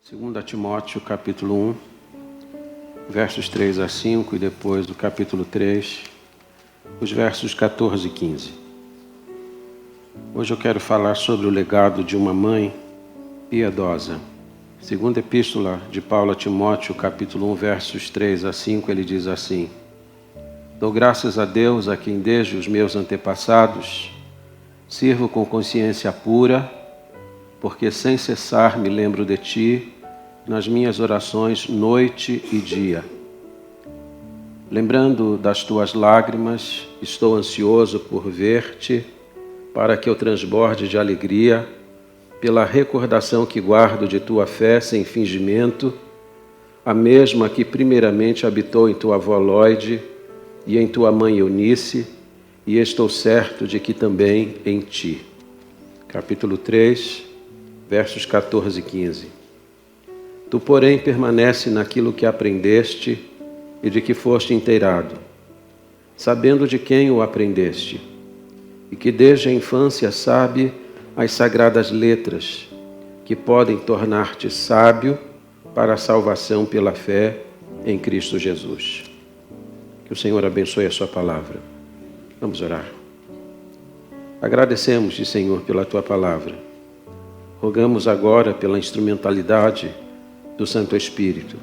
2 Timóteo, capítulo 1, versos 3 a 5, e depois do capítulo 3, os versos 14 e 15. Hoje eu quero falar sobre o legado de uma mãe piedosa. Segunda epístola de Paulo a Timóteo, capítulo 1, versos 3 a 5, ele diz assim: Dou graças a Deus, a quem desde os meus antepassados sirvo com consciência pura, porque sem cessar me lembro de ti nas minhas orações noite e dia. Lembrando das tuas lágrimas, estou ansioso por ver-te, para que eu transborde de alegria pela recordação que guardo de tua fé sem fingimento, a mesma que primeiramente habitou em tua avó Lóide e em tua mãe Eunice, e estou certo de que também em ti. Capítulo 3, versos 14 e 15. Tu, porém, permanece naquilo que aprendeste e de que foste inteirado, sabendo de quem o aprendeste, e que desde a infância sabe as sagradas letras, que podem tornar-te sábio para a salvação pela fé em Cristo Jesus. Que o Senhor abençoe a sua palavra. Vamos orar. Agradecemos-te, Senhor, pela tua palavra. Rogamos agora pela instrumentalidade do Santo Espírito.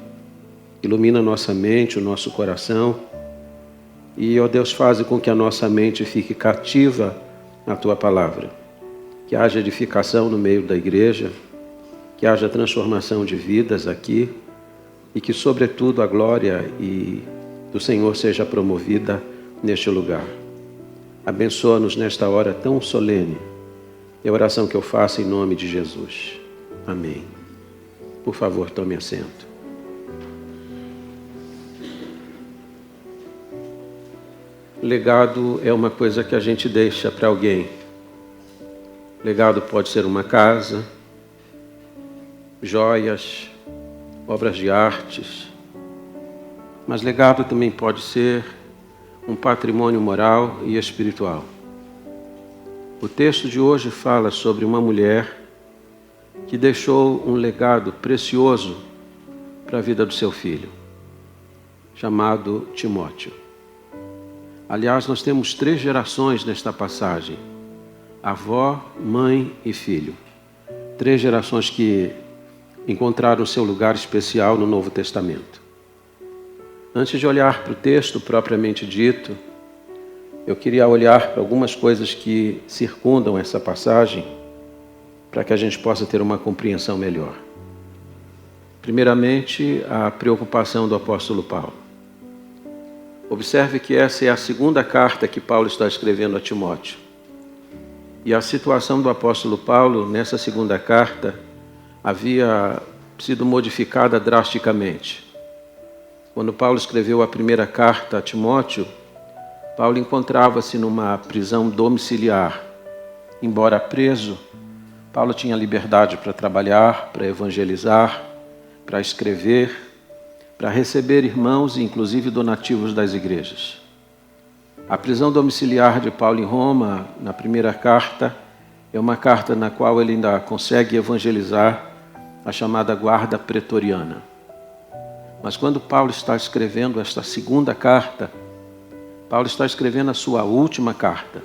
Ilumina nossa mente, o nosso coração e, ó Deus, faz com que a nossa mente fique cativa à tua palavra. Que haja edificação no meio da igreja, que haja transformação de vidas aqui e que, sobretudo, a glória do Senhor seja promovida neste lugar. Abençoa-nos nesta hora tão solene. É a oração que eu faço em nome de Jesus. Amém. Por favor, tome assento. Legado é uma coisa que a gente deixa para alguém. Legado pode ser uma casa, joias, obras de artes, mas legado também pode ser um patrimônio moral e espiritual. O texto de hoje fala sobre uma mulher que deixou um legado precioso para a vida do seu filho, chamado Timóteo. Aliás, nós temos 3 gerações nesta passagem: avó, mãe e filho. 3 gerações que encontraram seu lugar especial no Novo Testamento. Antes de olhar para o texto propriamente dito, eu queria olhar para algumas coisas que circundam essa passagem, para que a gente possa ter uma compreensão melhor. Primeiramente, a preocupação do apóstolo Paulo. Observe que essa é a segunda carta que Paulo está escrevendo a Timóteo. E a situação do apóstolo Paulo nessa segunda carta havia sido modificada drasticamente. Quando Paulo escreveu a primeira carta a Timóteo, Paulo encontrava-se numa prisão domiciliar. Embora preso, Paulo tinha liberdade para trabalhar, para evangelizar, para escrever, para receber irmãos e inclusive donativos das igrejas. A prisão domiciliar de Paulo em Roma, na primeira carta, é uma carta na qual ele ainda consegue evangelizar a chamada guarda pretoriana. Mas quando Paulo está escrevendo esta segunda carta, Paulo está escrevendo a sua última carta.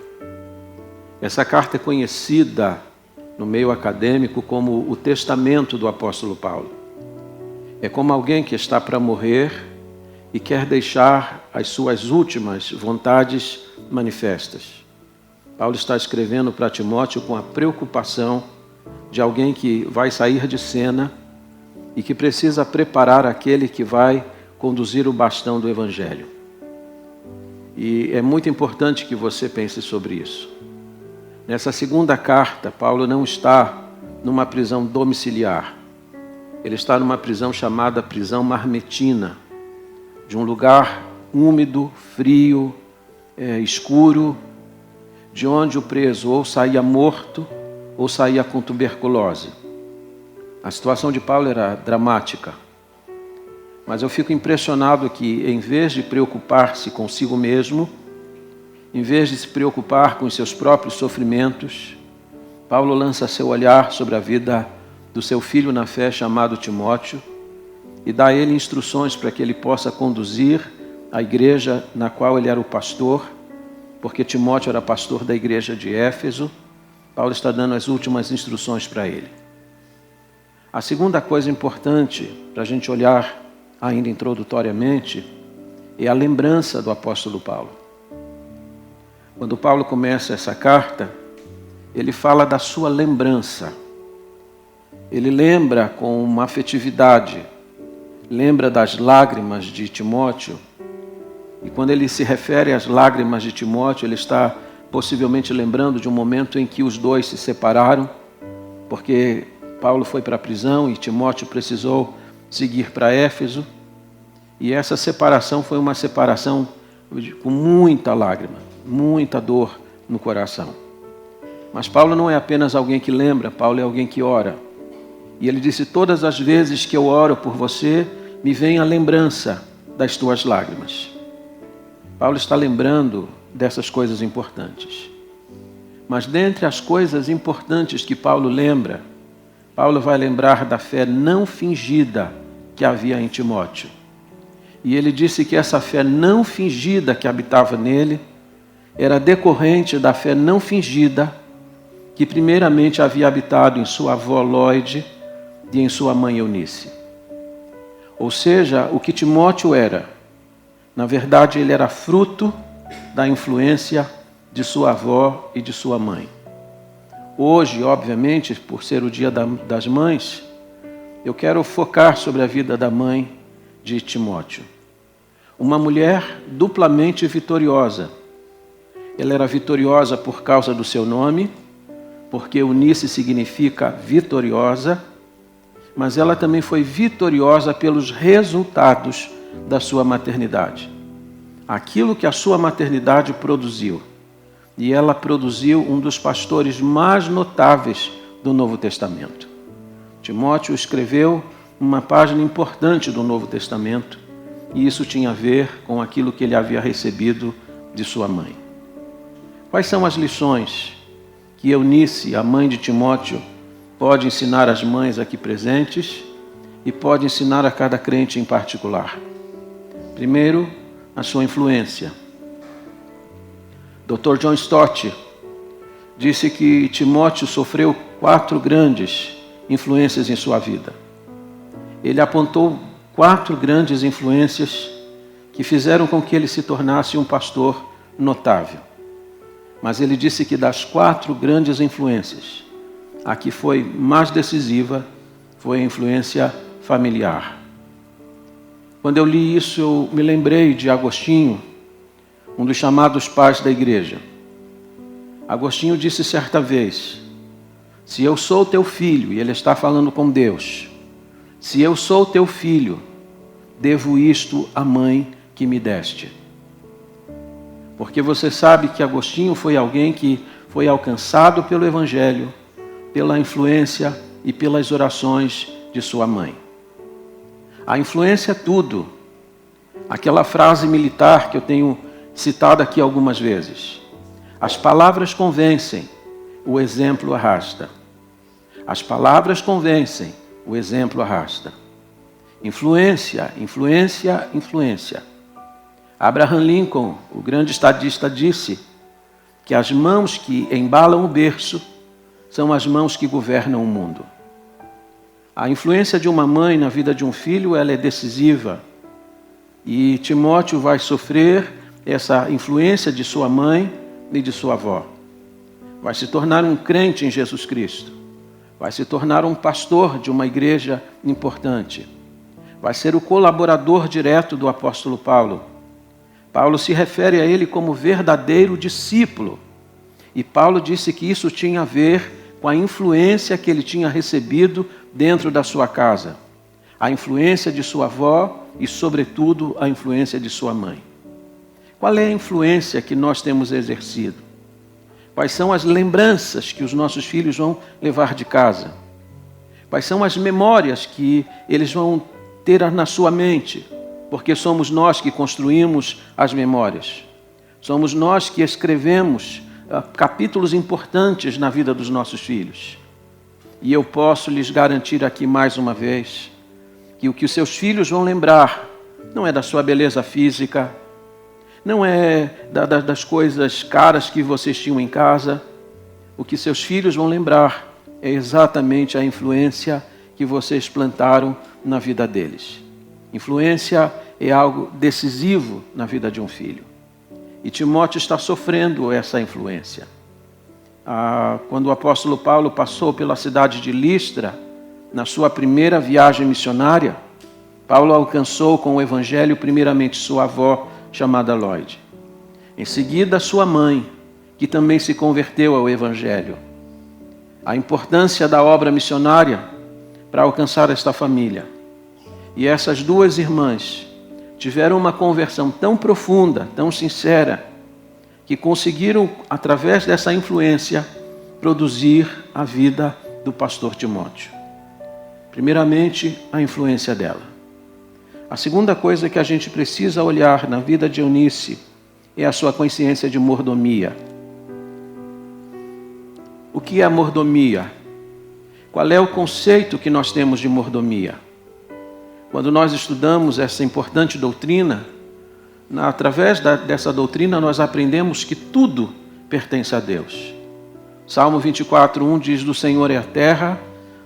Essa carta é conhecida no meio acadêmico como o testamento do apóstolo Paulo. É como alguém que está para morrer e quer deixar as suas últimas vontades manifestas. Paulo está escrevendo para Timóteo com a preocupação de alguém que vai sair de cena e que precisa preparar aquele que vai conduzir o bastão do Evangelho. E é muito importante que você pense sobre isso. Nessa segunda carta, Paulo não está numa prisão domiciliar. Ele está numa prisão chamada prisão marmetina, de um lugar úmido, frio, escuro, de onde o preso ou saía morto ou saía com tuberculose. A situação de Paulo era dramática. Mas eu fico impressionado que, em vez de preocupar-se consigo mesmo, em vez de se preocupar com os seus próprios sofrimentos, Paulo lança seu olhar sobre a vida do seu filho na fé chamado Timóteo e dá a ele instruções para que ele possa conduzir a igreja na qual ele era o pastor, porque Timóteo era pastor da igreja de Éfeso. Paulo está dando as últimas instruções para ele. A segunda coisa importante para a gente olhar ainda introdutoriamente é a lembrança do apóstolo Paulo. Quando Paulo começa essa carta, ele fala da sua lembrança. Ele lembra com uma afetividade, lembra das lágrimas de Timóteo. E quando ele se refere às lágrimas de Timóteo, ele está possivelmente lembrando de um momento em que os dois se separaram, porque Paulo foi para a prisão e Timóteo precisou seguir para Éfeso. E essa separação foi uma separação com muita lágrima, muita dor no coração. Mas Paulo não é apenas alguém que lembra, Paulo é alguém que ora. E ele disse: todas as vezes que eu oro por você, me vem a lembrança das tuas lágrimas. Paulo está lembrando dessas coisas importantes. Mas dentre as coisas importantes que Paulo lembra, Paulo vai lembrar da fé não fingida que havia em Timóteo. E ele disse que essa fé não fingida que habitava nele era decorrente da fé não fingida que primeiramente havia habitado em sua avó Lóide e em sua mãe Eunice. Ou seja, o que Timóteo era, na verdade ele era fruto da influência de sua avó e de sua mãe. Hoje, obviamente, por ser o dia das mães, eu quero focar sobre a vida da mãe de Timóteo. Uma mulher duplamente vitoriosa. Ela era vitoriosa por causa do seu nome, porque Eunice significa vitoriosa, mas ela também foi vitoriosa pelos resultados da sua maternidade. Aquilo que a sua maternidade produziu. E ela produziu um dos pastores mais notáveis do Novo Testamento. Timóteo escreveu uma página importante do Novo Testamento, e isso tinha a ver com aquilo que ele havia recebido de sua mãe. Quais são as lições que Eunice, a mãe de Timóteo, pode ensinar às mães aqui presentes e pode ensinar a cada crente em particular? Primeiro, a sua influência. Dr. John Stott disse que Timóteo sofreu 4 grandes influências em sua vida. Ele apontou 4 grandes influências que fizeram com que ele se tornasse um pastor notável. Mas ele disse que das 4 grandes influências, a que foi mais decisiva foi a influência familiar. Quando eu li isso, eu me lembrei de Agostinho, um dos chamados pais da igreja. Agostinho disse certa vez: se eu sou teu filho, e ele está falando com Deus, se eu sou teu filho, devo isto à mãe que me deste. Porque você sabe que Agostinho foi alguém que foi alcançado pelo Evangelho, pela influência e pelas orações de sua mãe. A influência é tudo. Aquela frase militar que eu tenho citado aqui algumas vezes. As palavras convencem, o exemplo arrasta. As palavras convencem, o exemplo arrasta. Influência, influência, influência. Abraham Lincoln, o grande estadista, disse que as mãos que embalam o berço são as mãos que governam o mundo. A influência de uma mãe na vida de um filho, ela é decisiva. E Timóteo vai sofrer essa influência de sua mãe e de sua avó. Vai se tornar um crente em Jesus Cristo. Vai se tornar um pastor de uma igreja importante. Vai ser o colaborador direto do apóstolo Paulo. Paulo se refere a ele como verdadeiro discípulo. E Paulo disse que isso tinha a ver com a influência que ele tinha recebido dentro da sua casa. A influência de sua avó e, sobretudo, a influência de sua mãe. Qual é a influência que nós temos exercido? Quais são as lembranças que os nossos filhos vão levar de casa? Quais são as memórias que eles vão ter na sua mente? Porque somos nós que construímos as memórias. Somos nós que escrevemos capítulos importantes na vida dos nossos filhos. E eu posso lhes garantir aqui mais uma vez que o que os seus filhos vão lembrar não é da sua beleza física, não é das coisas caras que vocês tinham em casa. O que seus filhos vão lembrar é exatamente a influência que vocês plantaram na vida deles. Influência é algo decisivo na vida de um filho. E Timóteo está sofrendo essa influência. Quando o apóstolo Paulo passou pela cidade de Listra, na sua primeira viagem missionária, Paulo alcançou com o evangelho primeiramente sua avó, chamada Lloyd. Em seguida, sua mãe, que também se converteu ao evangelho. A importância da obra missionária para alcançar esta família. E essas duas irmãs tiveram uma conversão tão profunda, tão sincera, que conseguiram, através dessa influência, produzir a vida do pastor Timóteo. Primeiramente, a influência dela. A segunda coisa que a gente precisa olhar na vida de Eunice é a sua consciência de mordomia. O que é a mordomia? Qual é o conceito que nós temos de mordomia? Quando nós estudamos essa importante doutrina, através dessa doutrina nós aprendemos que tudo pertence a Deus. Salmo 24:1 diz: do Senhor é a terra,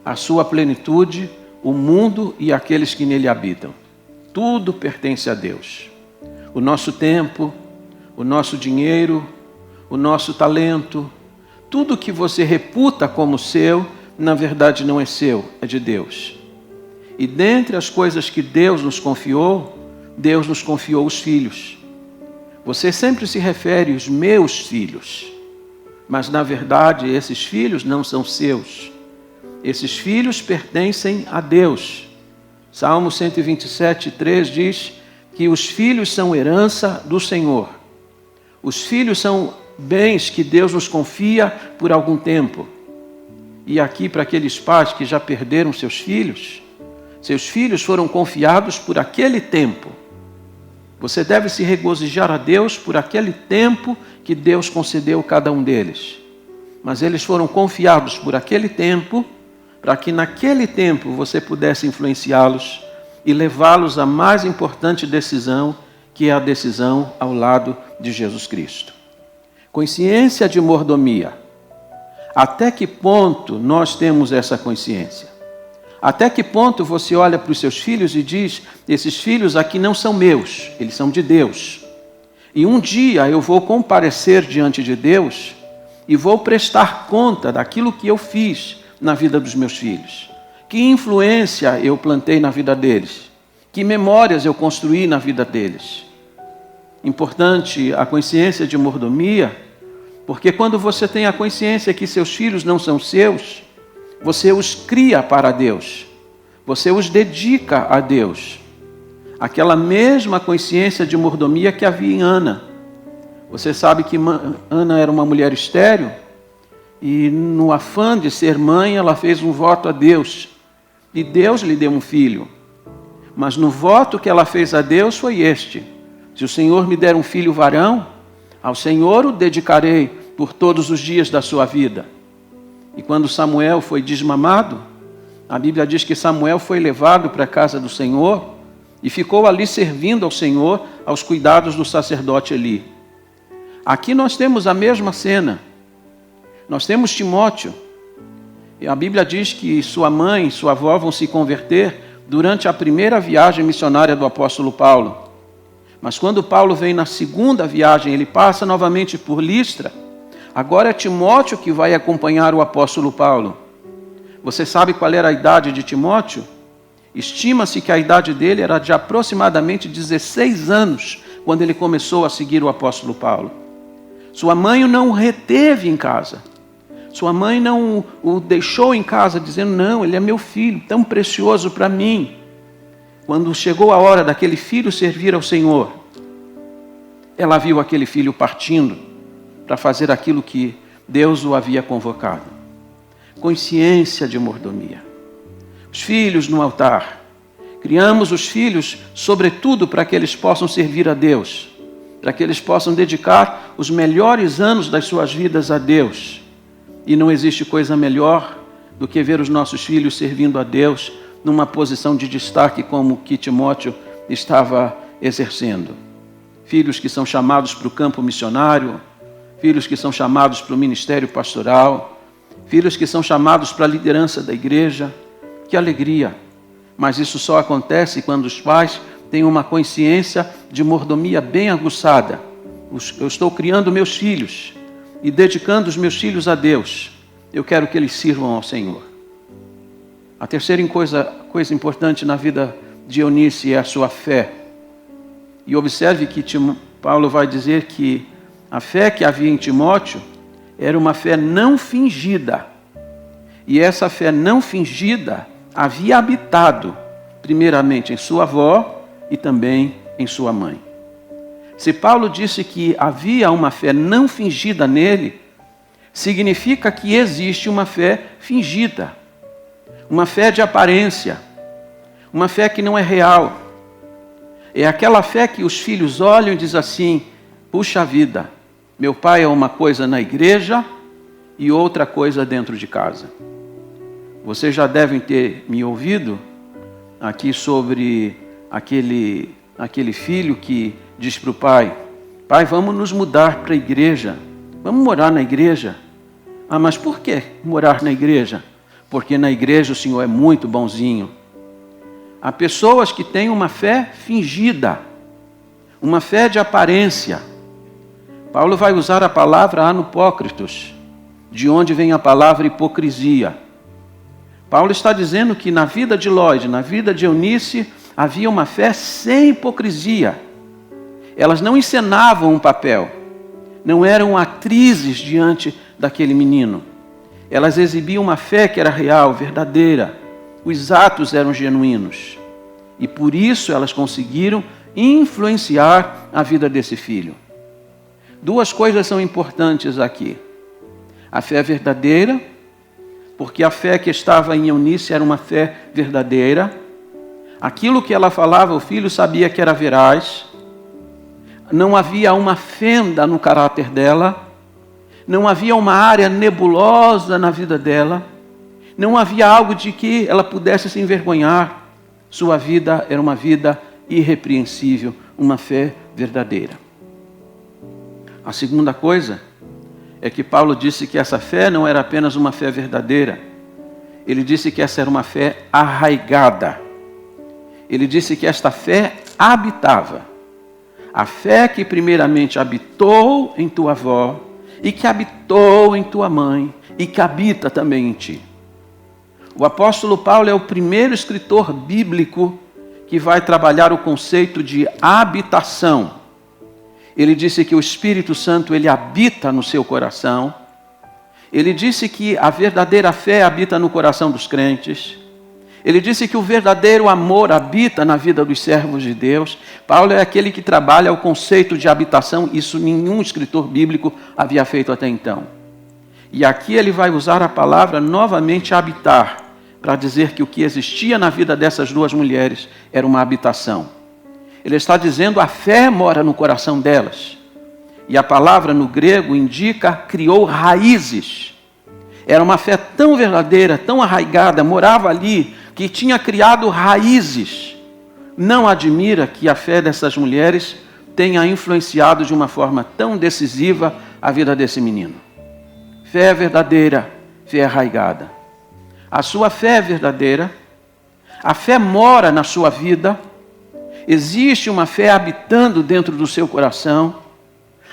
a sua plenitude, o mundo e aqueles que nele habitam. Tudo pertence a Deus. O nosso tempo, o nosso dinheiro, o nosso talento, tudo que você reputa como seu, na verdade não é seu, é de Deus. E dentre as coisas que Deus nos confiou os filhos. Você sempre se refere aos meus filhos, mas na verdade esses filhos não são seus. Esses filhos pertencem a Deus. Salmo 127:3 diz que os filhos são herança do Senhor. Os filhos são bens que Deus nos confia por algum tempo. E aqui, para aqueles pais que já perderam seus filhos foram confiados por aquele tempo. Você deve se regozijar a Deus por aquele tempo que Deus concedeu a cada um deles. Mas eles foram confiados por aquele tempo, para que naquele tempo você pudesse influenciá-los e levá-los à mais importante decisão, que é a decisão ao lado de Jesus Cristo. Consciência de mordomia. Até que ponto nós temos essa consciência? Até que ponto você olha para os seus filhos e diz: esses filhos aqui não são meus, eles são de Deus. E um dia eu vou comparecer diante de Deus e vou prestar conta daquilo que eu fiz na vida dos meus filhos. Que influência eu plantei na vida deles? Que memórias eu construí na vida deles? Importante a consciência de mordomia, porque quando você tem a consciência que seus filhos não são seus, você os cria para Deus, você os dedica a Deus. Aquela mesma consciência de mordomia que havia em Ana. Você sabe que Ana era uma mulher estéril, e no afã de ser mãe, ela fez um voto a Deus. E Deus lhe deu um filho. Mas no voto que ela fez a Deus foi este: se o Senhor me der um filho varão, ao Senhor o dedicarei por todos os dias da sua vida. E quando Samuel foi desmamado, a Bíblia diz que Samuel foi levado para a casa do Senhor e ficou ali servindo ao Senhor, aos cuidados do sacerdote Eli. Aqui nós temos a mesma cena. Nós temos Timóteo, e a Bíblia diz que sua mãe e sua avó vão se converter durante a primeira viagem missionária do apóstolo Paulo. Mas quando Paulo vem na segunda viagem, ele passa novamente por Listra. Agora é Timóteo que vai acompanhar o apóstolo Paulo. Você sabe qual era a idade de Timóteo? Estima-se que a idade dele era de aproximadamente 16 anos, quando ele começou a seguir o apóstolo Paulo. Sua mãe o não reteve em casa. Sua mãe não o deixou em casa, dizendo: não, ele é meu filho, tão precioso para mim. Quando chegou a hora daquele filho servir ao Senhor, ela viu aquele filho partindo para fazer aquilo que Deus o havia convocado. Consciência de mordomia. Os filhos no altar. Criamos os filhos, sobretudo, para que eles possam servir a Deus, para que eles possam dedicar os melhores anos das suas vidas a Deus. E não existe coisa melhor do que ver os nossos filhos servindo a Deus numa posição de destaque como que Timóteo estava exercendo. Filhos que são chamados para o campo missionário, filhos que são chamados para o ministério pastoral, filhos que são chamados para a liderança da igreja. Que alegria! Mas isso só acontece quando os pais têm uma consciência de mordomia bem aguçada. Eu estou criando meus filhos e dedicando os meus filhos a Deus. Eu quero que eles sirvam ao Senhor. A terceira coisa importante na vida de Eunice é a sua fé. E observe que Paulo vai dizer que a fé que havia em Timóteo era uma fé não fingida. E essa fé não fingida havia habitado, primeiramente, em sua avó e também em sua mãe. Se Paulo disse que havia uma fé não fingida nele, significa que existe uma fé fingida, uma fé de aparência, uma fé que não é real. É aquela fé que os filhos olham e dizem assim: puxa vida, meu pai é uma coisa na igreja e outra coisa dentro de casa. Vocês já devem ter me ouvido aqui sobre aquele filho que diz para o pai: pai, vamos nos mudar para a igreja, vamos morar na igreja. Ah, mas por que morar na igreja? Porque na igreja o Senhor é muito bonzinho. Há pessoas que têm uma fé fingida, uma fé de aparência. Paulo vai usar a palavra anupócritos, de onde vem a palavra hipocrisia. Paulo está dizendo que na vida de Lloyd, na vida de Eunice, havia uma fé sem hipocrisia. Elas não encenavam um papel, não eram atrizes diante daquele menino. Elas exibiam uma fé que era real, verdadeira. Os atos eram genuínos. E por isso elas conseguiram influenciar a vida desse filho. Duas coisas são importantes aqui. A fé verdadeira, porque a fé que estava em Eunice era uma fé verdadeira. Aquilo que ela falava, o filho sabia que era veraz. Não havia uma fenda no caráter dela. Não havia uma área nebulosa na vida dela. Não havia algo de que ela pudesse se envergonhar. Sua vida era uma vida irrepreensível, uma fé verdadeira. A segunda coisa é que Paulo disse que essa fé não era apenas uma fé verdadeira. Ele disse que essa era uma fé arraigada. Ele disse que esta fé habitava. A fé que primeiramente habitou em tua avó, e que habitou em tua mãe, e que habita também em ti. O apóstolo Paulo é o primeiro escritor bíblico que vai trabalhar o conceito de habitação. Ele disse que o Espírito Santo, ele habita no seu coração. Ele disse que a verdadeira fé habita no coração dos crentes. Ele disse que o verdadeiro amor habita na vida dos servos de Deus. Paulo é aquele que trabalha o conceito de habitação. Isso nenhum escritor bíblico havia feito até então. E aqui ele vai usar a palavra novamente habitar, para dizer que o que existia na vida dessas duas mulheres era uma habitação. Ele está dizendo a fé mora no coração delas. E a palavra no grego indica criou raízes. Era uma fé tão verdadeira, tão arraigada, morava ali, que tinha criado raízes. Não admira que a fé dessas mulheres tenha influenciado de uma forma tão decisiva a vida desse menino. Fé verdadeira, fé arraigada. A sua fé é verdadeira, a fé mora na sua vida, existe uma fé habitando dentro do seu coração.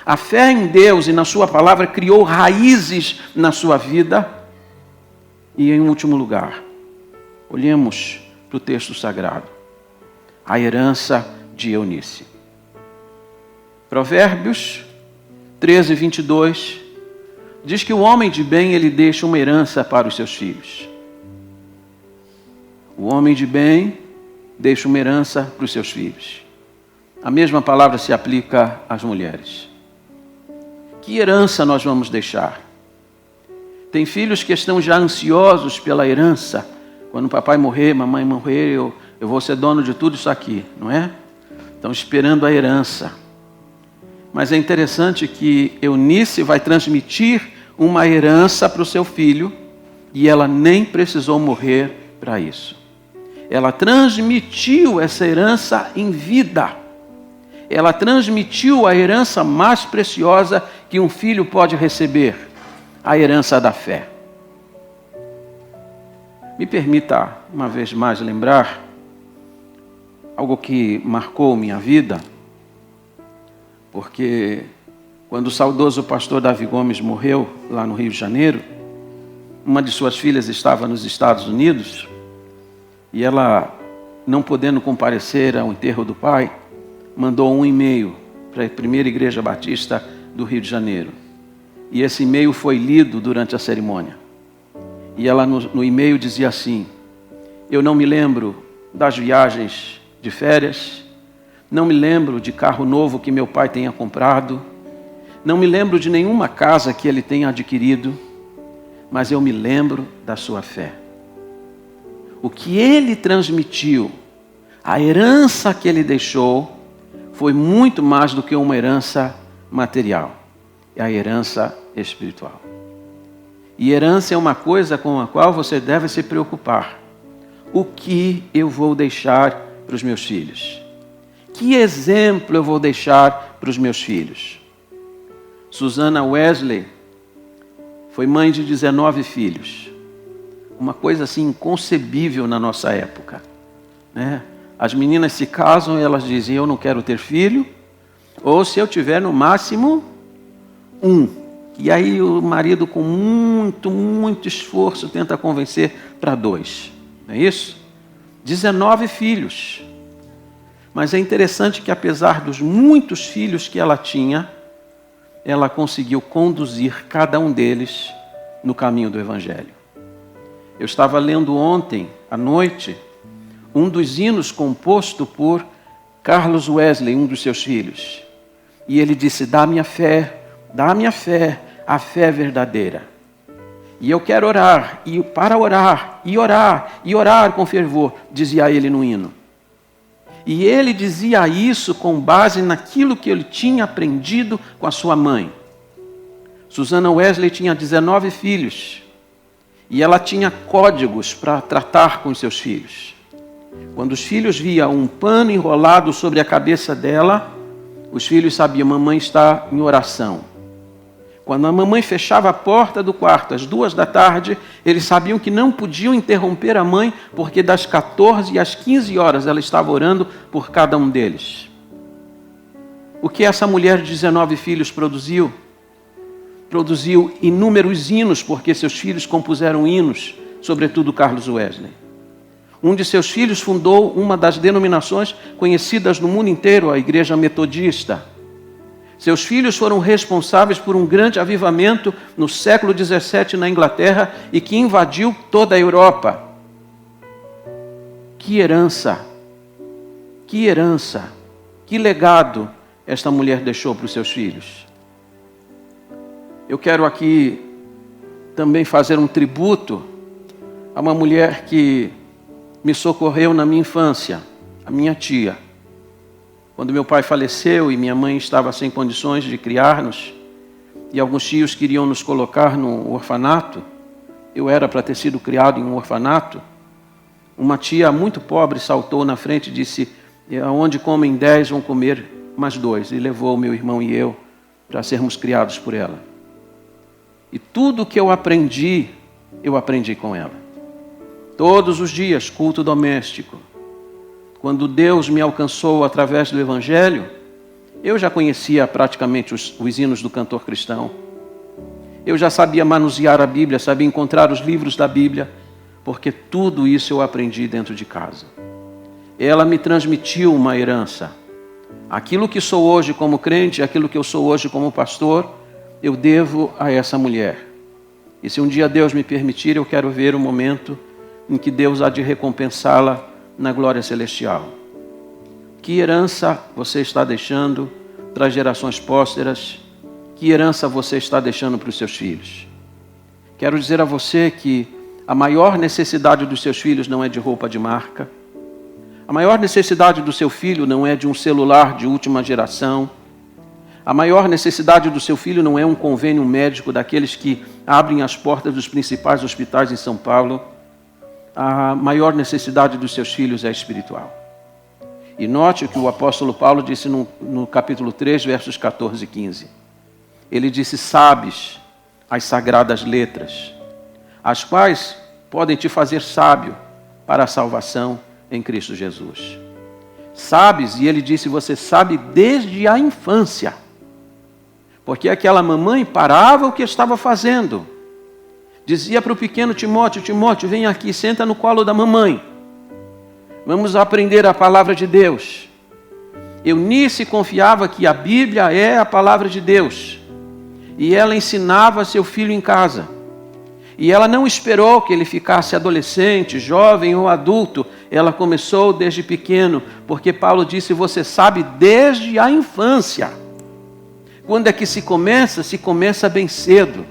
A fé em Deus e na sua palavra criou raízes na sua vida. E em último lugar, olhemos para o texto sagrado, a herança de Eunice. Provérbios 13, 22, diz que o homem de bem, ele deixa uma herança para os seus filhos. O homem de bem deixa uma herança para os seus filhos. A mesma palavra se aplica às mulheres. Que herança nós vamos deixar? Tem filhos que estão já ansiosos pela herança. Quando o papai morrer, mamãe morrer, eu vou ser dono de tudo isso aqui, não é? Estão esperando a herança. Mas é interessante que Eunice vai transmitir uma herança para o seu filho E ela nem precisou morrer para isso. Ela transmitiu essa herança em vida. Ela transmitiu a herança mais preciosa que um filho pode receber, a herança da fé. Me permita, uma vez mais, lembrar algo que marcou minha vida, porque quando o saudoso pastor Davi Gomes morreu lá no Rio de Janeiro, uma de suas filhas estava nos Estados Unidos e ela, não podendo comparecer ao enterro do pai, mandou um e-mail para a primeira igreja batista do Rio de Janeiro. E esse e-mail foi lido durante a cerimônia. E ela no e-mail dizia assim: eu não me lembro das viagens de férias, não me lembro de carro novo que meu pai tenha comprado, não me lembro de nenhuma casa que ele tenha adquirido, mas eu me lembro da sua fé. O que ele transmitiu, a herança que ele deixou, foi muito mais do que uma herança material. É a herança espiritual. E herança é uma coisa com a qual você deve se preocupar. O que eu vou deixar para os meus filhos? Que exemplo eu vou deixar para os meus filhos? Susana Wesley foi mãe de 19 filhos. Uma coisa assim inconcebível na nossa época, né? As meninas se casam e elas dizem: eu não quero ter filho, ou se eu tiver no máximo um. E aí o marido, com muito esforço, tenta convencer para 2. Não é isso? 19 filhos. Mas é interessante que, apesar dos muitos filhos que ela tinha, ela conseguiu conduzir cada um deles no caminho do Evangelho. Eu estava lendo ontem à noite um dos hinos composto por Carlos Wesley, um dos seus filhos. E ele disse: dá-me a fé, a fé verdadeira. E eu quero orar, e para orar, e orar com fervor, dizia ele no hino. E ele dizia isso com base naquilo que ele tinha aprendido com a sua mãe. Susana Wesley tinha 19 filhos. E ela tinha códigos para tratar com os seus filhos. Quando os filhos viam um pano enrolado sobre a cabeça dela, os filhos sabiam: mamãe está em oração. Quando a mamãe fechava a porta do quarto às 2 da tarde, eles sabiam que não podiam interromper a mãe, porque das 14 às 15 horas ela estava orando por cada um deles. O que essa mulher de 19 filhos produziu? Produziu inúmeros hinos, porque seus filhos compuseram hinos, sobretudo Carlos Wesley. Um de seus filhos fundou uma das denominações conhecidas no mundo inteiro, a Igreja Metodista. Seus filhos foram responsáveis por um grande avivamento no século XVII na Inglaterra e que invadiu toda a Europa. Que herança, que legado esta mulher deixou para os seus filhos. Eu quero aqui também fazer um tributo a uma mulher que me socorreu na minha infância, a minha tia. Quando meu pai faleceu e minha mãe estava sem condições de criar-nos, e alguns tios queriam nos colocar no orfanato, eu era para ter sido criado em um orfanato, uma tia muito pobre saltou na frente e disse: aonde comem 10 vão comer mais 2, e levou meu irmão e eu para sermos criados por ela. E tudo que eu aprendi com ela. Todos os dias, culto doméstico. Quando Deus me alcançou através do Evangelho, eu já conhecia praticamente os hinos do cantor cristão. Eu já sabia manusear a Bíblia, sabia encontrar os livros da Bíblia, porque tudo isso eu aprendi dentro de casa. Ela me transmitiu uma herança. Aquilo que sou hoje como crente, aquilo que eu sou hoje como pastor, eu devo a essa mulher. E se um dia Deus me permitir, eu quero ver o momento em que Deus há de recompensá-la na glória celestial. Que herança você está deixando para as gerações pósteras? Que herança você está deixando para os seus filhos? Quero dizer a você que a maior necessidade dos seus filhos não é de roupa de marca. A maior necessidade do seu filho não é de um celular de última geração. A maior necessidade do seu filho não é um convênio médico daqueles que abrem as portas dos principais hospitais em São Paulo. A maior necessidade dos seus filhos é espiritual. E note o que o apóstolo Paulo disse no capítulo 3, versos 14 e 15. Ele disse: sabes as sagradas letras, as quais podem te fazer sábio para a salvação em Cristo Jesus. Sabes, e ele disse, você sabe desde a infância. Porque aquela mamãe parava o que estava fazendo. Dizia para o pequeno Timóteo: Timóteo, vem aqui, senta no colo da mamãe. Vamos aprender a palavra de Deus. Eunice confiava que a Bíblia é a palavra de Deus. E ela ensinava seu filho em casa. E ela não esperou que ele ficasse adolescente, jovem ou adulto. Ela começou desde pequeno, porque Paulo disse, você sabe desde a infância. Quando é que se começa? Se começa bem cedo.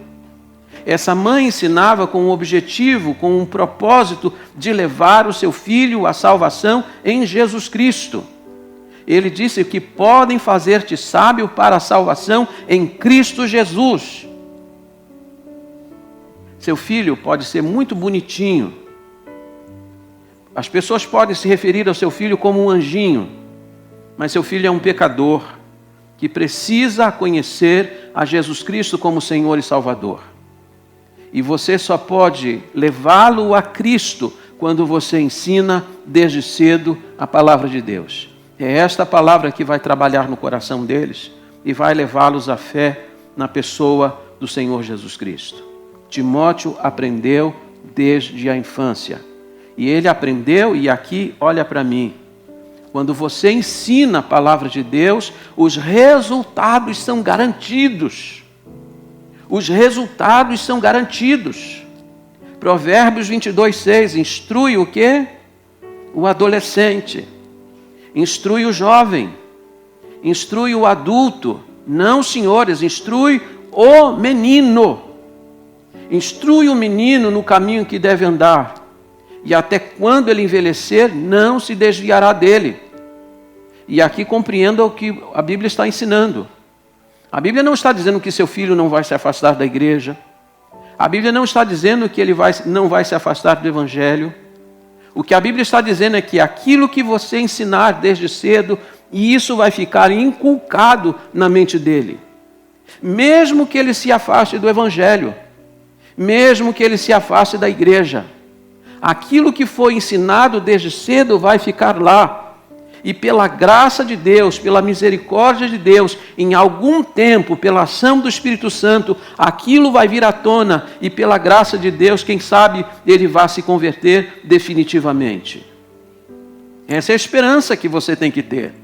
Essa mãe ensinava com um objetivo, com um propósito de levar o seu filho à salvação em Jesus Cristo. Ele disse que podem fazer-te sábio para a salvação em Cristo Jesus. Seu filho pode ser muito bonitinho. As pessoas podem se referir ao seu filho como um anjinho, mas seu filho é um pecador que precisa conhecer a Jesus Cristo como Senhor e Salvador. E você só pode levá-lo a Cristo quando você ensina desde cedo a palavra de Deus. É esta palavra que vai trabalhar no coração deles e vai levá-los à fé na pessoa do Senhor Jesus Cristo. Timóteo aprendeu desde a infância. E ele aprendeu, e aqui, olha para mim, quando você ensina a palavra de Deus, os resultados são garantidos. Os resultados são garantidos. Provérbios 22:6, instrui o quê? O adolescente. Instrui o jovem. Instrui o adulto. Não, senhores, instrui o menino. Instrui o menino no caminho que deve andar. E até quando ele envelhecer, não se desviará dele. E aqui compreenda o que a Bíblia está ensinando. A Bíblia não está dizendo que seu filho não vai se afastar da igreja. A Bíblia não está dizendo que ele não vai se afastar do Evangelho. O que a Bíblia está dizendo é que aquilo que você ensinar desde cedo, e isso vai ficar inculcado na mente dele. Mesmo que ele se afaste do Evangelho, mesmo que ele se afaste da igreja, aquilo que foi ensinado desde cedo vai ficar lá. E pela graça de Deus, pela misericórdia de Deus, em algum tempo, pela ação do Espírito Santo, aquilo vai vir à tona. E pela graça de Deus, quem sabe, ele vai se converter definitivamente. Essa é a esperança que você tem que ter.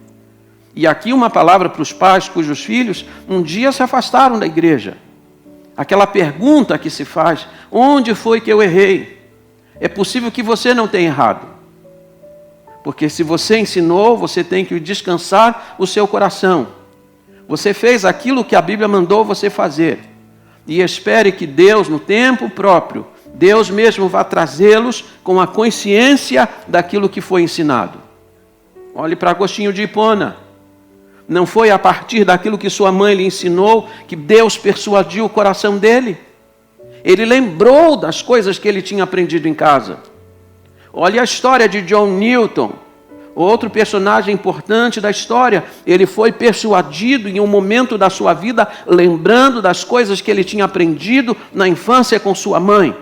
E aqui uma palavra para os pais cujos filhos um dia se afastaram da igreja. Aquela pergunta que se faz, onde foi que eu errei? É possível que você não tenha errado. Porque se você ensinou, você tem que descansar o seu coração. Você fez aquilo que a Bíblia mandou você fazer. E espere que Deus, no tempo próprio, Deus mesmo vai trazê-los com a consciência daquilo que foi ensinado. Olhe para Agostinho de Hipona. Não foi a partir daquilo que sua mãe lhe ensinou que Deus persuadiu o coração dele? Ele lembrou das coisas que ele tinha aprendido em casa. Olha a história de John Newton, outro personagem importante da história. Ele foi persuadido em um momento da sua vida, lembrando das coisas que ele tinha aprendido na infância com sua mãe.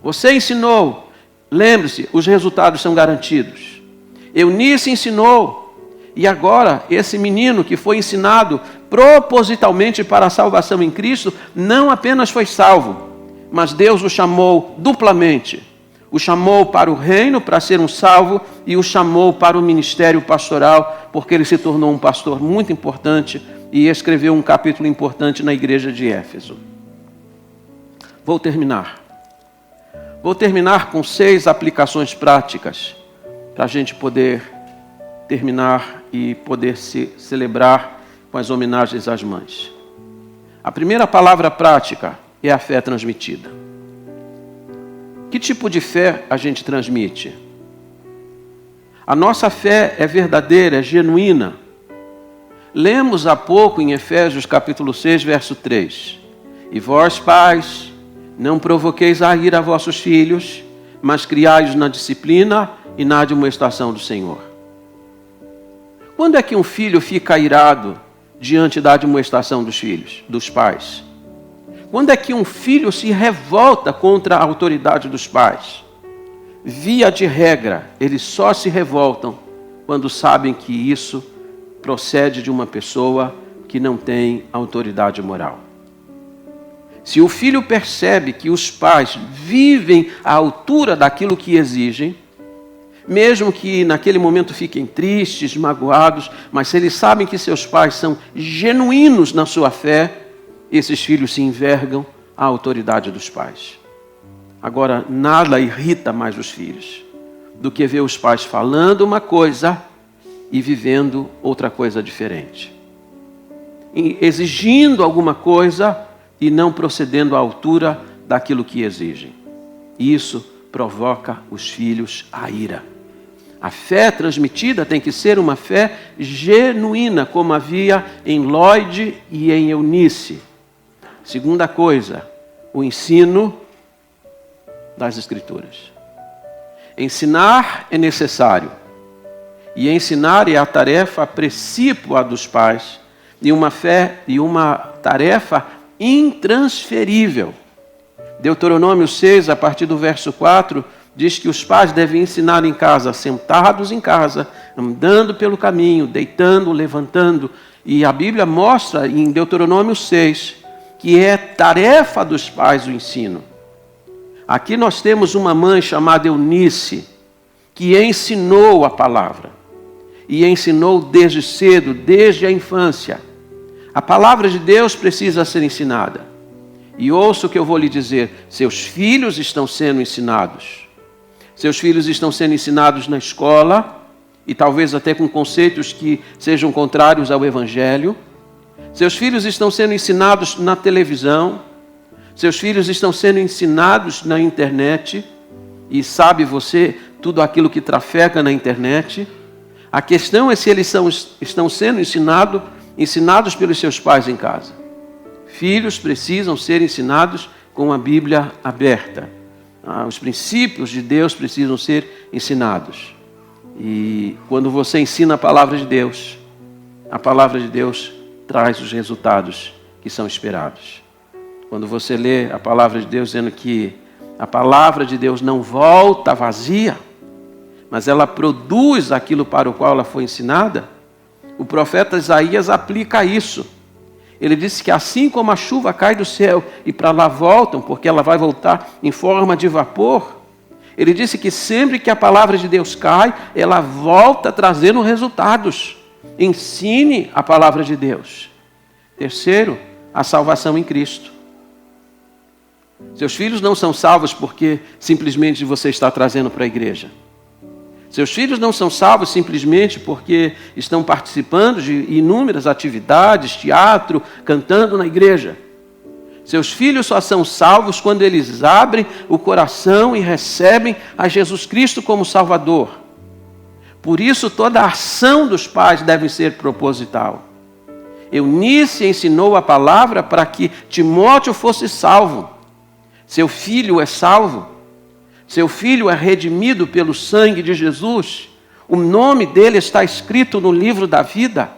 Você ensinou, lembre-se, os resultados são garantidos. Eunice ensinou, e agora esse menino que foi ensinado propositalmente para a salvação em Cristo, não apenas foi salvo, mas Deus o chamou duplamente. O chamou para o reino, para ser um salvo, e o chamou para o ministério pastoral, porque ele se tornou um pastor muito importante e escreveu um capítulo importante na igreja de Éfeso. Vou terminar com 6 aplicações práticas, para a gente poder terminar e poder se celebrar com as homenagens às mães. A primeira palavra prática é a fé transmitida. Que tipo de fé a gente transmite? A nossa fé é verdadeira, é genuína. Lemos há pouco em Efésios capítulo 6, verso 3. E vós, pais, não provoqueis a ira a vossos filhos, mas criai-os na disciplina e na admoestação do Senhor. Quando é que um filho fica irado diante da admoestação dos filhos, dos pais? Quando é que um filho se revolta contra a autoridade dos pais? Via de regra, eles só se revoltam quando sabem que isso procede de uma pessoa que não tem autoridade moral. Se o filho percebe que os pais vivem à altura daquilo que exigem, mesmo que naquele momento fiquem tristes, magoados, mas se eles sabem que seus pais são genuínos na sua fé, esses filhos se envergam à autoridade dos pais. Agora, nada irrita mais os filhos do que ver os pais falando uma coisa e vivendo outra coisa diferente. Exigindo alguma coisa e não procedendo à altura daquilo que exigem. Isso provoca os filhos à ira. A fé transmitida tem que ser uma fé genuína, como havia em Lloyd e em Eunice. Segunda coisa, o ensino das Escrituras. Ensinar é necessário. E ensinar é a tarefa precípua dos pais e uma fé e uma tarefa intransferível. Deuteronômio 6, a partir do verso 4, diz que os pais devem ensinar em casa, sentados em casa, andando pelo caminho, deitando, levantando. E a Bíblia mostra em Deuteronômio 6 que é tarefa dos pais o ensino. Aqui nós temos uma mãe chamada Eunice, que ensinou a palavra. E ensinou desde cedo, desde a infância. A palavra de Deus precisa ser ensinada. E ouça o que eu vou lhe dizer: seus filhos estão sendo ensinados. Seus filhos estão sendo ensinados na escola, e talvez até com conceitos que sejam contrários ao Evangelho. Seus filhos estão sendo ensinados na televisão. Seus filhos estão sendo ensinados na internet. E sabe você tudo aquilo que trafega na internet? A questão é se eles estão sendo ensinados pelos seus pais em casa. Filhos precisam ser ensinados com a Bíblia aberta. Os princípios de Deus precisam ser ensinados. E quando você ensina a palavra de Deus traz os resultados que são esperados. Quando você lê a palavra de Deus dizendo que a palavra de Deus não volta vazia, mas ela produz aquilo para o qual ela foi ensinada, o profeta Isaías aplica isso. Ele disse que assim como a chuva cai do céu e para lá voltam, porque ela vai voltar em forma de vapor, ele disse que sempre que a palavra de Deus cai, ela volta trazendo resultados. Ensine a palavra de Deus. Terceiro, a salvação em Cristo. Seus filhos não são salvos porque simplesmente você está trazendo para a igreja. Seus filhos não são salvos simplesmente porque estão participando de inúmeras atividades, teatro, cantando na igreja. Seus filhos só são salvos quando eles abrem o coração e recebem a Jesus Cristo como Salvador. Por isso, toda a ação dos pais deve ser proposital. Eunice ensinou a palavra para que Timóteo fosse salvo. Seu filho é salvo. Seu filho é redimido pelo sangue de Jesus. O nome dele está escrito no livro da vida.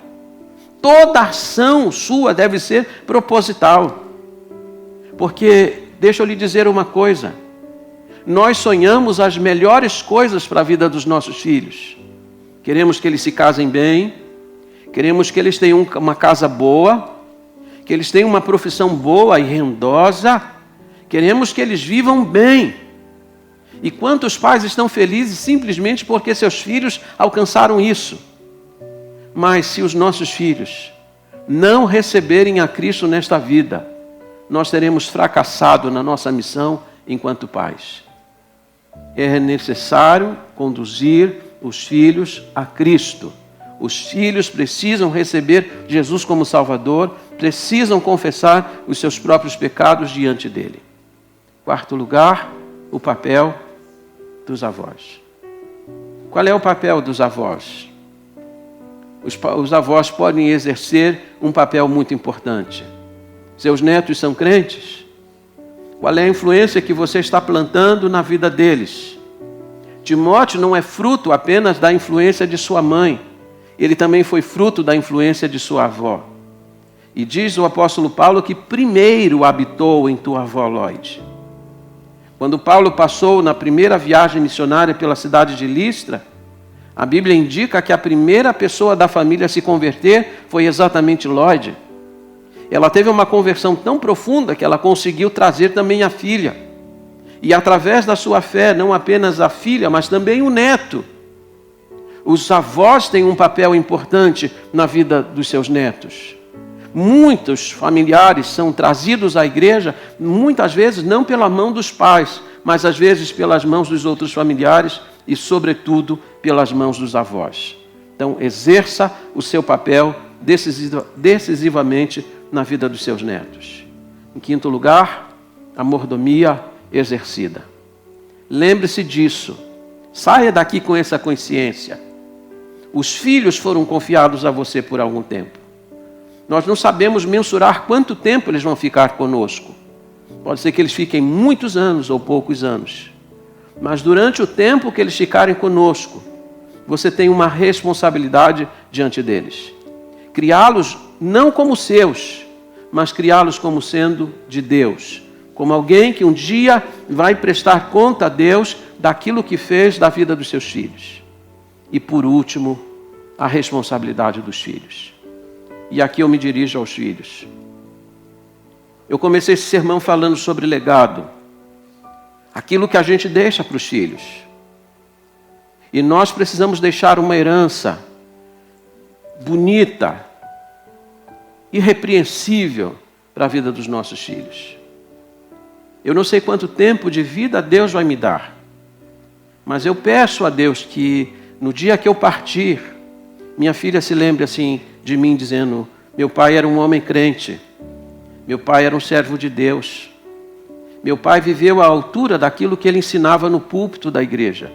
Toda ação sua deve ser proposital. Porque, deixa eu lhe dizer uma coisa, nós sonhamos as melhores coisas para a vida dos nossos filhos. Queremos que eles se casem bem, queremos que eles tenham uma casa boa, que eles tenham uma profissão boa e rendosa, queremos que eles vivam bem. E quantos pais estão felizes simplesmente porque seus filhos alcançaram isso? Mas se os nossos filhos não receberem a Cristo nesta vida, nós teremos fracassado na nossa missão enquanto pais. É necessário conduzir os filhos a Cristo. Os filhos precisam receber Jesus como Salvador, precisam confessar os seus próprios pecados diante dele. Quarto lugar, o papel dos avós. Qual é o papel dos avós? os avós podem exercer um papel muito importante. Seus netos são crentes? Qual é a influência que você está plantando na vida deles? Timóteo não é fruto apenas da influência de sua mãe. Ele também foi fruto da influência de sua avó. E diz o apóstolo Paulo que primeiro habitou em tua avó Lóide. Quando Paulo passou na primeira viagem missionária pela cidade de Listra, a Bíblia indica que a primeira pessoa da família a se converter foi exatamente Lóide. Ela teve uma conversão tão profunda que ela conseguiu trazer também a filha. E através da sua fé, não apenas a filha, mas também o neto. Os avós têm um papel importante na vida dos seus netos. Muitos familiares são trazidos à igreja, muitas vezes não pela mão dos pais, mas às vezes pelas mãos dos outros familiares e, sobretudo, pelas mãos dos avós. Então, exerça o seu papel decisivamente na vida dos seus netos. Em quinto lugar, a mordomia exercida. Lembre-se disso. Saia daqui com essa consciência. Os filhos foram confiados a você por algum tempo. Nós não sabemos mensurar quanto tempo eles vão ficar conosco. Pode ser que eles fiquem muitos anos ou poucos anos. Mas durante o tempo que eles ficarem conosco, você tem uma responsabilidade diante deles. Criá-los não como seus, mas criá-los como sendo de Deus. Como alguém que um dia vai prestar conta a Deus daquilo que fez da vida dos seus filhos. E por último, a responsabilidade dos filhos. E aqui eu me dirijo aos filhos. Eu comecei esse sermão falando sobre legado. Aquilo que a gente deixa para os filhos. E nós precisamos deixar uma herança bonita, irrepreensível para a vida dos nossos filhos. Eu não sei quanto tempo de vida Deus vai me dar, mas eu peço a Deus que no dia que eu partir, minha filha se lembre assim de mim dizendo: meu pai era um homem crente, meu pai era um servo de Deus, meu pai viveu à altura daquilo que ele ensinava no púlpito da igreja.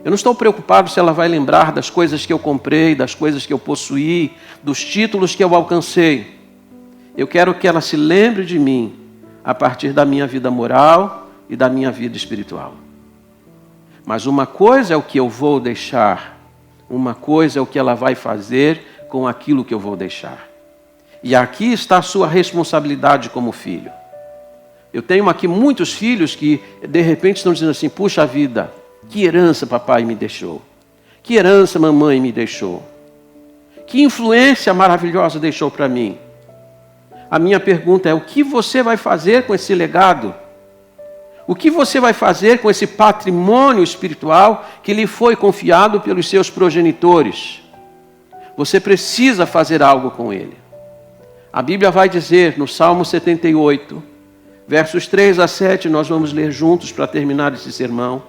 Eu não estou preocupado se ela vai lembrar das coisas que eu comprei, das coisas que eu possuí, dos títulos que eu alcancei. Eu quero que ela se lembre de mim a partir da minha vida moral e da minha vida espiritual. Mas uma coisa é o que eu vou deixar, uma coisa é o que ela vai fazer com aquilo que eu vou deixar. E aqui está a sua responsabilidade como filho. Eu tenho aqui muitos filhos que de repente estão dizendo assim: puxa vida, que herança papai me deixou, que herança mamãe me deixou, que influência maravilhosa deixou para mim. A minha pergunta é: o que você vai fazer com esse legado? O que você vai fazer com esse patrimônio espiritual que lhe foi confiado pelos seus progenitores? Você precisa fazer algo com ele. A Bíblia vai dizer no Salmo 78, versos 3 a 7, nós vamos ler juntos para terminar esse sermão,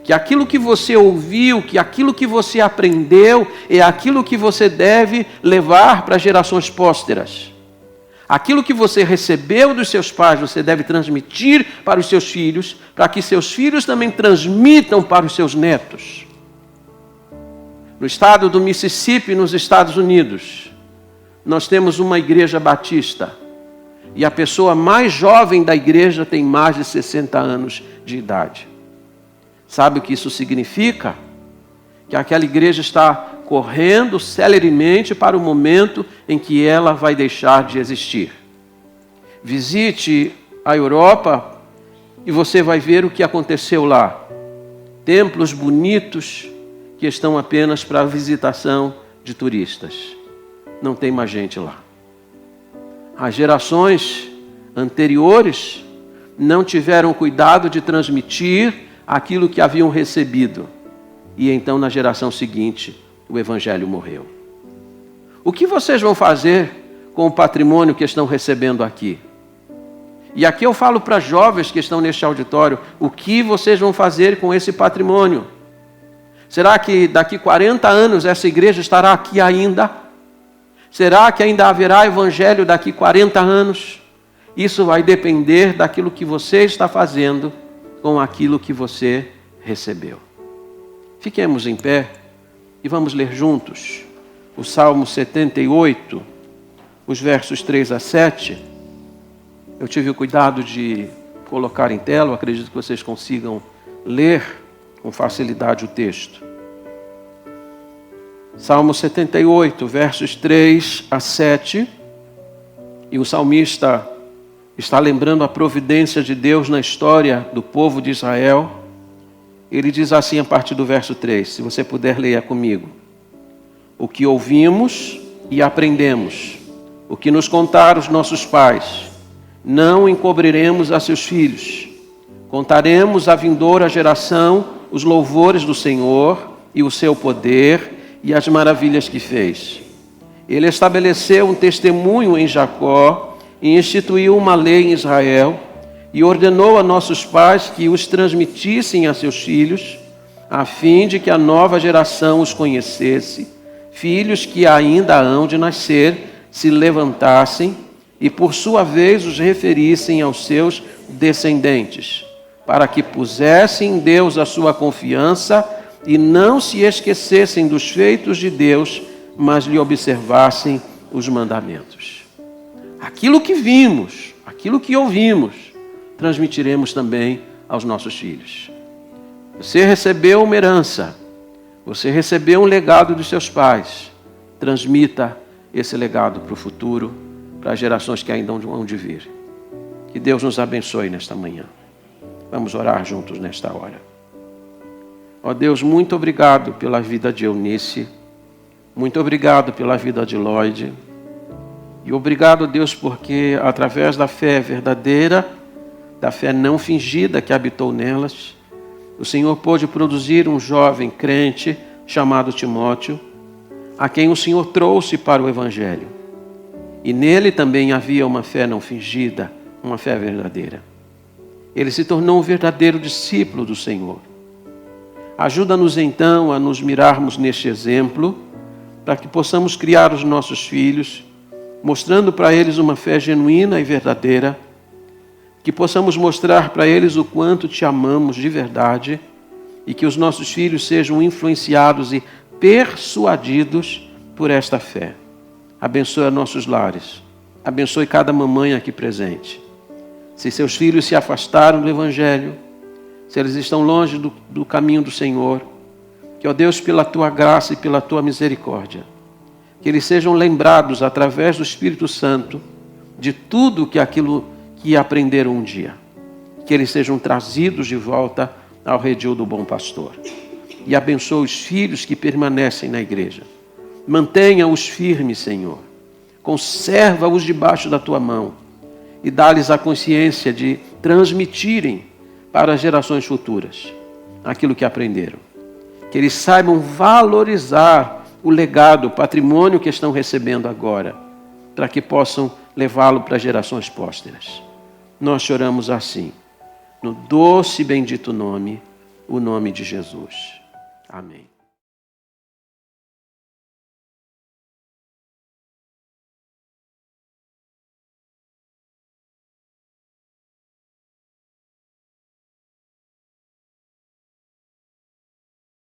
que aquilo que você ouviu, que aquilo que você aprendeu, é aquilo que você deve levar para gerações pósteras. Aquilo que você recebeu dos seus pais, você deve transmitir para os seus filhos, para que seus filhos também transmitam para os seus netos. No estado do Mississippi, nos Estados Unidos, nós temos uma igreja batista. E a pessoa mais jovem da igreja tem mais de 60 anos de idade. Sabe o que isso significa? Que aquela igreja está correndo celeremente para o momento em que ela vai deixar de existir. Visite a Europa e você vai ver o que aconteceu lá. Templos bonitos que estão apenas para a visitação de turistas. Não tem mais gente lá. As gerações anteriores não tiveram cuidado de transmitir aquilo que haviam recebido. E então, na geração seguinte, o Evangelho morreu. O que vocês vão fazer com o patrimônio que estão recebendo aqui? E aqui eu falo para jovens que estão neste auditório: o que vocês vão fazer com esse patrimônio? Será que daqui 40 anos essa igreja estará aqui ainda? Será que ainda haverá Evangelho daqui 40 anos? Isso vai depender daquilo que você está fazendo com aquilo que você recebeu. Fiquemos em pé e vamos ler juntos o Salmo 78, os versos 3 a 7. Eu tive o cuidado de colocar em tela, eu acredito que vocês consigam ler com facilidade o texto. Salmo 78, versos 3 a 7. E o salmista está lembrando a providência de Deus na história do povo de Israel. Ele diz assim a partir do verso 3, se você puder ler comigo. O que ouvimos e aprendemos, o que nos contaram os nossos pais, não encobriremos a seus filhos. Contaremos à vindoura geração os louvores do Senhor e o seu poder e as maravilhas que fez. Ele estabeleceu um testemunho em Jacó e instituiu uma lei em Israel e ordenou a nossos pais que os transmitissem a seus filhos, a fim de que a nova geração os conhecesse, filhos que ainda hão de nascer se levantassem e por sua vez os referissem aos seus descendentes, para que pusessem em Deus a sua confiança e não se esquecessem dos feitos de Deus, mas lhe observassem os mandamentos. Aquilo que vimos, aquilo que ouvimos, transmitiremos também aos nossos filhos. Você recebeu uma herança, você recebeu um legado dos seus pais, transmita esse legado para o futuro, para as gerações que ainda vão de vir. Que Deus nos abençoe nesta manhã. Vamos orar juntos nesta hora. Ó Deus, muito obrigado pela vida de Eunice, muito obrigado pela vida de Lloyd, e obrigado, Deus, porque através da fé verdadeira, da fé não fingida que habitou nelas, o Senhor pôde produzir um jovem crente chamado Timóteo, a quem o Senhor trouxe para o Evangelho. E nele também havia uma fé não fingida, uma fé verdadeira. Ele se tornou um verdadeiro discípulo do Senhor. Ajuda-nos então a nos mirarmos neste exemplo, para que possamos criar os nossos filhos, mostrando para eles uma fé genuína e verdadeira, que possamos mostrar para eles o quanto te amamos de verdade e que os nossos filhos sejam influenciados e persuadidos por esta fé. Abençoe nossos lares, abençoe cada mamãe aqui presente. Se seus filhos se afastaram do Evangelho, se eles estão longe do caminho do Senhor, que, ó Deus, pela Tua graça e pela Tua misericórdia, que eles sejam lembrados através do Espírito Santo de tudo aquilo que aprenderam um dia. Que eles sejam trazidos de volta ao redil do bom pastor. E abençoe os filhos que permanecem na igreja. Mantenha-os firmes, Senhor. Conserva-os debaixo da Tua mão. E dá-lhes a consciência de transmitirem para as gerações futuras aquilo que aprenderam. Que eles saibam valorizar o legado, o patrimônio que estão recebendo agora, para que possam levá-lo para gerações pósteras. Nós choramos assim, no doce e bendito nome, o nome de Jesus. Amém.